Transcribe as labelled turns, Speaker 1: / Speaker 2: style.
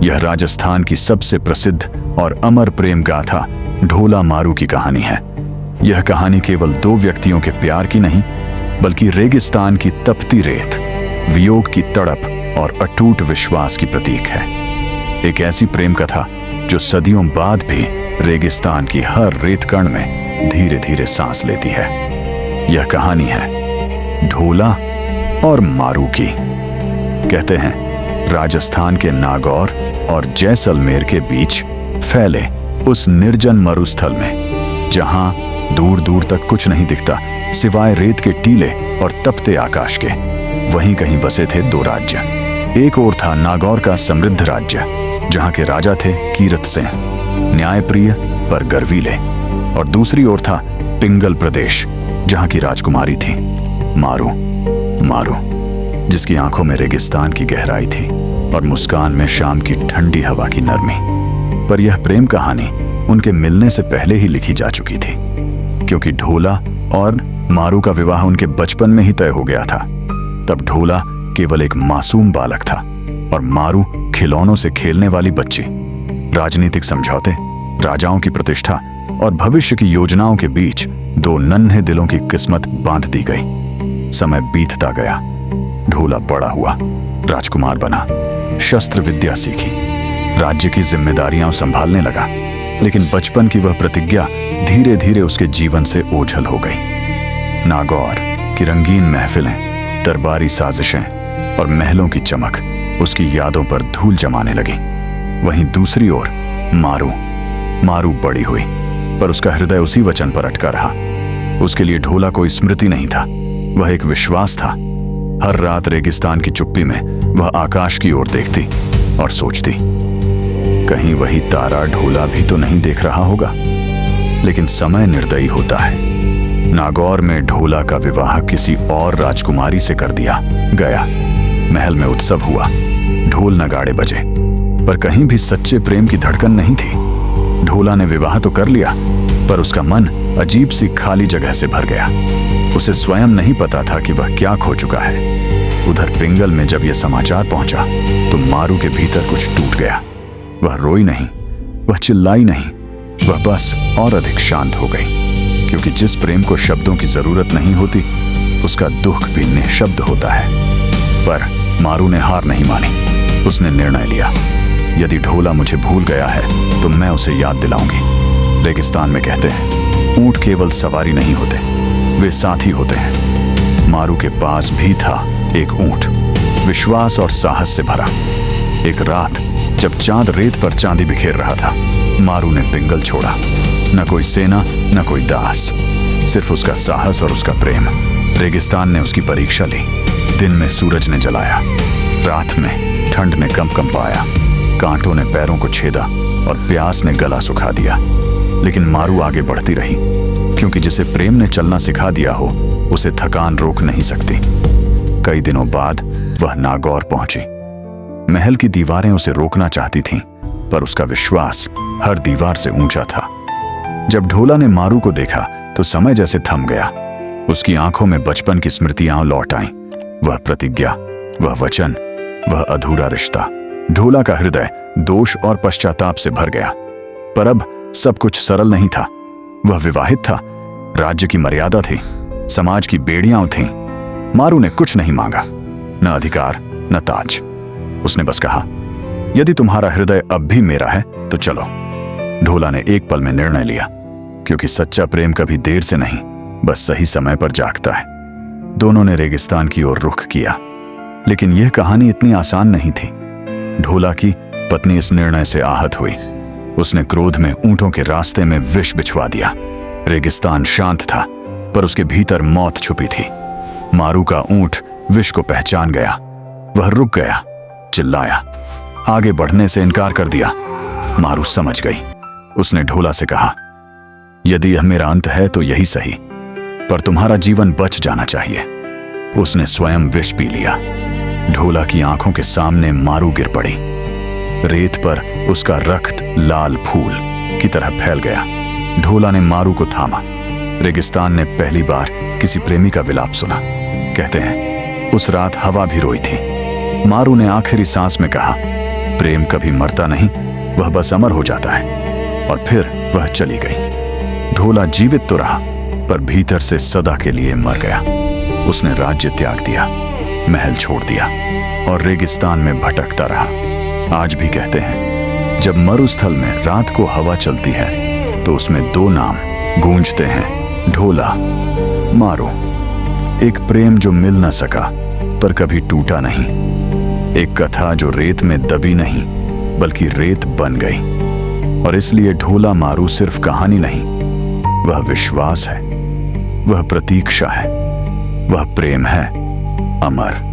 Speaker 1: यह राजस्थान की सबसे प्रसिद्ध और अमर प्रेम गाथा ढोला मारू की कहानी है। यह कहानी केवल दो व्यक्तियों के प्यार की नहीं, बल्कि रेगिस्तान की तपती रेत, वियोग की तड़प और अटूट विश्वास की प्रतीक है। एक ऐसी प्रेम कथा जो सदियों बाद भी रेगिस्तान की हर रेत कण में धीरे धीरे सांस लेती है। यह कहानी है ढोला और मारू की। कहते हैं राजस्थान के नागौर और जैसलमेर के बीच फैले उस निर्जन मरुस्थल में, जहां दूर दूर तक कुछ नहीं दिखता सिवाय रेत के टीले और तपते आकाश के, वहीं कहीं बसे थे दो राज्य। एक ओर था नागौर का समृद्ध राज्य, जहां के राजा थे कीरत सिंह, न्यायप्रिय पर गर्वीले, और दूसरी ओर था पिंगल प्रदेश, जहां की राजकुमारी थी मारू। मारू जिसकी आंखों में रेगिस्तान की गहराई थी और मुस्कान में शाम की ठंडी हवा की नरमी। पर यह प्रेम कहानी उनके मिलने से पहले ही लिखी जा चुकी थी, क्योंकि ढोला और मारू का विवाह उनके बचपन में ही तय हो गया था। तब ढोला केवल एक मासूम बालक था और मारू खिलौनों से खेलने वाली बच्ची। राजनीतिक समझौते, राजाओं की प्रतिष्ठा और भविष्य की योजनाओं के बीच दो नन्हे दिलों की किस्मत बांध दी गई। समय बीतता गया, ढोला बड़ा हुआ, राजकुमार बना, शस्त्र विद्या सीखी, राज्य की जिम्मेदारियां संभालने लगा। लेकिन बचपन की वह प्रतिज्ञा धीरे धीरे उसके जीवन से ओझल हो गई। नागौर की रंगीन महफिलें, दरबारी साजिशें और महलों की चमक उसकी यादों पर धूल जमाने लगी। वहीं दूसरी ओर मारू बड़ी हुई, पर उसका हृदय उसी वचन पर अटका रहा। उसके लिए ढोला कोई स्मृति नहीं था, वह एक विश्वास था। हर रात रेगिस्तान की चुप्पी में वह आकाश की ओर देखती और सोचती, कहीं वही तारा ढोला भी तो नहीं देख रहा होगा। लेकिन समय निर्दयी होता है। नागौर में ढोला का विवाह किसी और राजकुमारी से कर दिया गया। महल में उत्सव हुआ, ढोल नगाड़े बजे, पर कहीं भी सच्चे प्रेम की धड़कन नहीं थी। ढोला ने विवाह तो कर लिया, पर उसका मन अजीब सी खाली जगह से भर गया। उसे स्वयं नहीं पता था कि वह क्या खो चुका है। उधर पिंगल में जब यह समाचार पहुंचा तो मारू के भीतर कुछ टूट गया। वह रोई नहीं, वह चिल्लाई नहीं, वह बस और अधिक शांत हो गई, क्योंकि जिस प्रेम को शब्दों की जरूरत नहीं होती, उसका दुख भी निःशब्द होता है। पर मारू ने हार नहीं मानी। उसने निर्णय लिया, यदि ढोला मुझे भूल गया है तो मैं उसे याद दिलाऊंगी। रेगिस्तान में कहते हैं ऊंट केवल सवारी नहीं होते, वे साथी होते हैं। मारू के पास भी था एक ऊंट, विश्वास और साहस से भरा। एक रात जब चांद रेत पर चांदी बिखेर रहा था, मारू ने पिंगल छोड़ा। न कोई सेना, न कोई दास, सिर्फ उसका साहस और उसका प्रेम। रेगिस्तान ने उसकी परीक्षा ली। दिन में सूरज ने जलाया, रात में ठंड ने कंप पाया, कांटों ने पैरों को छेदा और प्यास ने गला सुखा दिया। लेकिन मारू आगे बढ़ती रही, क्योंकि जिसे प्रेम ने चलना सिखा दिया हो, उसे थकान रोक नहीं सकती। कई दिनों बाद वह नागौर पहुंची। महल की दीवारें उसे रोकना चाहती थीं, पर उसका विश्वास हर दीवार से ऊंचा था। जब ढोला ने मारू को देखा तो समय जैसे थम गया। उसकी आंखों में बचपन की स्मृतियां लौट आईं। वह प्रतिज्ञा, वह वचन, वह अधूरा रिश्ता। ढोला का हृदय दोष और पश्चाताप से भर गया। पर अब सब कुछ सरल नहीं था। वह विवाहित था, राज्य की मर्यादा थी, समाज की बेड़ियां थीं। मारू ने कुछ नहीं मांगा, न अधिकार न ताज। उसने बस कहा, यदि तुम्हारा हृदय अब भी मेरा है तो चलो। ढोला ने एक पल में निर्णय लिया, क्योंकि सच्चा प्रेम कभी देर से नहीं, बस सही समय पर जागता है। दोनों ने रेगिस्तान की ओर रुख किया। लेकिन यह कहानी इतनी आसान नहीं थी। ढोला की पत्नी इस निर्णय से आहत हुई। उसने क्रोध में ऊंटों के रास्ते में विष बिछवा दिया। रेगिस्तान शांत था, पर उसके भीतर मौत छुपी थी। मारू का ऊंट विष को पहचान गया। वह रुक गया, चिल्लाया, आगे बढ़ने से इनकार कर दिया। मारू समझ गई। उसने ढोला से कहा, यदि यह मेरा अंत है तो यही सही, पर तुम्हारा जीवन बच जाना चाहिए। उसने स्वयं विष पी लिया। ढोला की आंखों के सामने मारू गिर पड़ी। रेत पर उसका रक्त लाल फूल की तरह फैल गया। ढोला ने मारू को थामा। रेगिस्तान ने पहली बार किसी प्रेमी का विलाप सुना। कहते हैं उस रात हवा भी रोई थी। मारू ने आखिरी सांस में कहा, प्रेम कभी मरता नहीं, वह बस अमर हो जाता है। और फिर वह चली गई। ढोला जीवित तो रहा, पर भीतर से सदा के लिए मर गया। उसने राज्य त्याग दिया, महल छोड़ दिया और रेगिस्तान में भटकता रहा। आज भी कहते हैं, जब मरुस्थल में रात को हवा चलती है तो उसमें दो नाम गूंजते हैं, ढोला, मारू। एक प्रेम जो मिल न सका पर कभी टूटा नहीं, एक कथा जो रेत में दबी नहीं बल्कि रेत बन गई। और इसलिए ढोला मारू सिर्फ कहानी नहीं, वह विश्वास है, वह प्रतीक्षा है, वह प्रेम है, अमर।